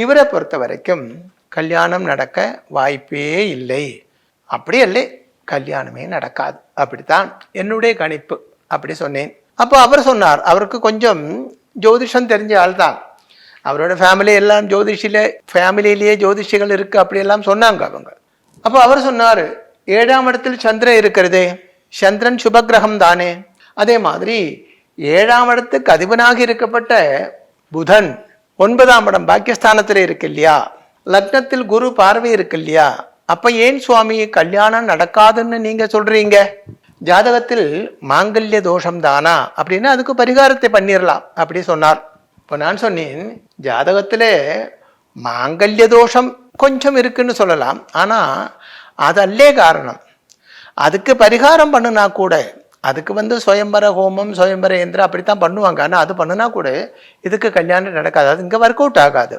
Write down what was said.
இவரை பொறுத்த வரைக்கும் கல்யாணம் நடக்க வாய்ப்பே இல்லை. அப்படி இல்லை, கல்யாணமே நடக்காது. அப்படித்தான் என்னுடைய கணிப்பு. அப்படி சொன்னேன். அப்போ அவர் சொன்னார், அவருக்கு கொஞ்சம் ஜோதிஷம் தெரிஞ்ச ஆள் தான். அவரோட ஃபேமிலி எல்லாம் ஃபேமிலியிலேயே ஜோதிஷிகள் இருக்கு அப்படியெல்லாம் சொன்னாங்க அவங்க. அப்போ அவர் சொன்னார், 7ஆம் இடத்தில் சந்திரன் இருக்கிறதே, சந்திரன் சுபகிரகம் தானே, அதே மாதிரி 7ஆம் இடத்துக்கு அதிபனாக இருக்கப்பட்ட புதன் 9ஆம் இடம் பாக்கியஸ்தானத்தில் இருக்கு இல்லையா, லக்னத்தில் குரு பார்வை இருக்கு இல்லையா, அப்ப ஏன் சுவாமி கல்யாணம் நடக்காதுன்னு நீங்க சொல்றீங்க? ஜாதகத்தில் மாங்கல்ய தோஷம் தானா அப்படின்னா அதுக்கு பரிகாரத்தை பண்ணிடலாம் அப்படி சொன்னார். இப்போ நான் சொன்னேன், ஜாதகத்துல மாங்கல்ய தோஷம் கொஞ்சம் இருக்குன்னு சொல்லலாம், ஆனா அதல்லே காரணம். அதுக்கு பரிகாரம் பண்ணுனா கூட, அதுக்கு சுயம்பர ஹோமம் சுயம்பர யந்திரம் அப்படித்தான் பண்ணுவாங்க. ஆனால் அது பண்ணுனா கூட இதுக்கு கல்யாணம் நடக்காது, அது இங்கே ஒர்க் அவுட் ஆகாது.